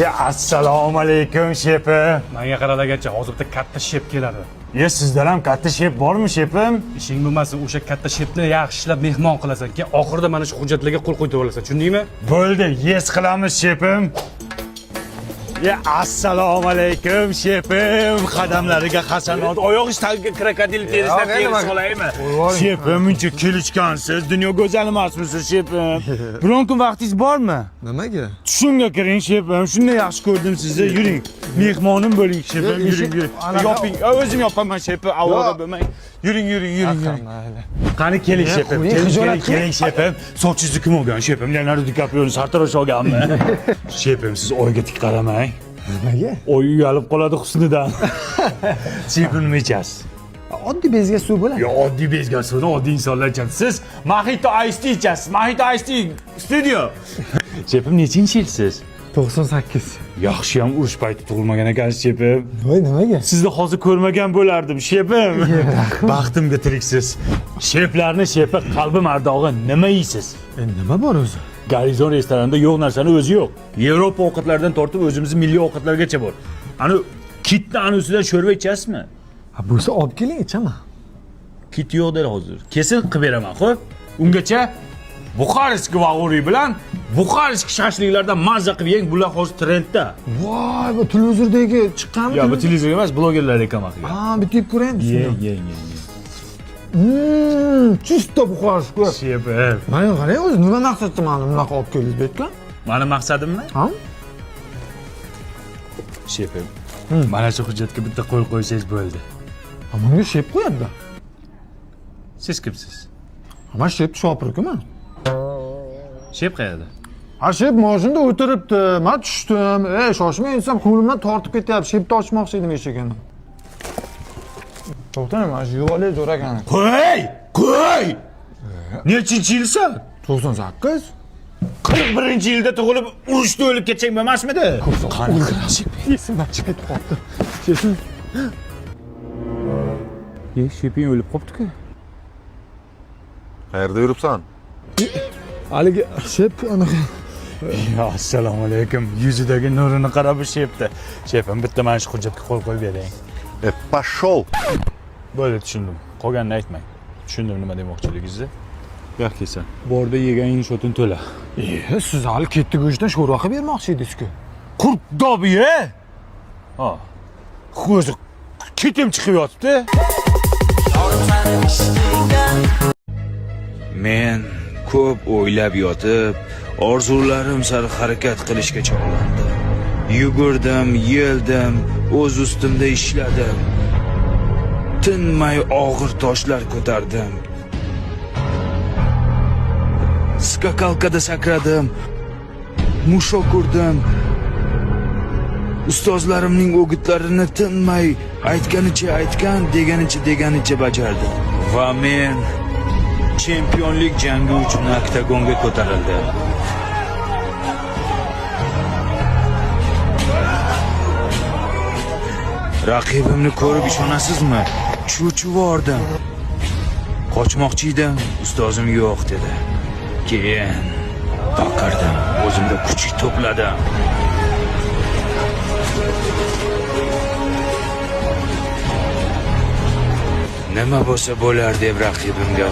Assalomu alaykum shefim. Menga qaralagancha hozirda katta shef keladi. Sizdan ham katta shef bormi shefim? Ishing bo'lmasin, o'sha katta shefni yaxshilab mehmon qilasan. Keyin oxirida mana shu hujjatlarga qo'l qo'yib olasan. Tushundingmi? Bo'ldi, qilamiz shefim. Assalomu alaykum shefim. Qadamlariga hasanot, oyoq tagiga krokodil terisidan terib solaymi? Shefim, muncha kelishgansiz, dunyo go'zal emasmisiz shefim? Biron kun vaqtingiz bormi? Nimaga? Tushimga kiring shefim. Shunday yaxshi ko'rdim sizni. Yuring. Mehmonim bo'ling shefim. Yuring. Yoping. O'zim yopaman shefim. Avoda bo'lmang. Yuring. Qani keling shefim. Keling shefim. Sochingizni kim olgan shefim? Leonardo DiCaprio'ni sartarosh olganmi? Shefim, siz oyga tik qaramang. Nimaga? Oy uyalib qoladi husnidan. Shefim nima ichasiz? Oddiy bezga suv bo'ladi. Oddiy bezga suvni oddiy insonlar ichadi. Siz Mojito Ice Tea ichasiz. Mojito Ice Tea studio. Shefim, nechinchi yilsiz? 98. Yaxshi ham urush payti tug'ilmagan ekansiz shefim. Voy, nimaga? Sizni hozir ko'rmagan bo'lardim shefim. Baxtimga tiriksiz. Sheflarni shefi qalbi mardog'i nima yeysiz? Nima bor o'zi? Garizon restoranida yo'q narsani o'zi yo'q. Yevropa ovqatlaridan tortib o'zimizning milliy ovqatlargacha bor. Ani kitni ustidan sho'rva ichasizmi? Bo'lsa olib keling, ichaman. Kit yo'q der hozir. Kesin qilib beraman, xo'p? Ungacha Buxarestki vag'uri bilan Buxarestki shashliklardan mazza qilib yeng, bular hozir trendda. Voy, bu televizordagi chiqqanmi? Yo'q, bu televizor emas, blogerlar reklama qilgan. Bitta yeb ko'raymi? Ye. Чисто Buxarestki. Shefim. Mana qarang, o'zi nima maqsadda meni bunaqa olib keldingiz bu yerga? Mani maqsadimmi? Ha? Shefim. Mana shu hujjatga bitta qo'l qo'ysangiz bo'ldi. Menga shef qo'yadi. Siz kimsiz? Men shef shopirman. Shef qayerda? Shef mashinada o'tiribdi. Men tushdim. Shoshmay insam qo'limdan tortib ketyapti. Shefni ochmoqchi edim eshigini. To'xtang, mana shu yo'li zo'r ekan. Qo'y! Nechinchi yilsan? 98. 41-yilda tug'ilib, urushda o'lib ketsang bo'lmasmidi? Qani esimdan chiqib qoldi. Shefim. Shefing o'lib qopti-ku. Qayerda yuribsan? Haligi shef anaqa. Assalomu alaykum. Yuzidagi nurini qarab shefdi. Shefim, bitta mana shu hujjatga qo'l qo'yib bering. Pashol. Bo'ldi, tushundim. Qolganini aytmang. Tushundim nima demoqchiligingizni. Yo'q kelsa. Borda yegan shotin to'la. Siz hali ketdi go'shtdan sho'rva qilib bermoqchi edingiz-ku. Qurt dobi-ye? Ha. O'zi ketim chiqib yotibdi. Men ko'p o'ylab yotib, orzularim sari harakat qilishga chog'landim. Yugurdim, yeldim, o'z ustimda ishladim. Tinmay og'ir toshlar ko'tardim. Skakalkada sakradim. Mushok urdim. Ustozlarimning o'gitlarini tinmay aytgan, deganicha bajardim. Va men chempionlik jangi uchun oktagonga ko'tarildim. Raqibimni ko'rib ishonasizmi? Cho'chivordim. Qochmoqchi edim, ustozim yo'q dedi. Keyin baqirdim, o'zimda kuch to'pladim. Nima bo'lsa bo'lar deb raqibimga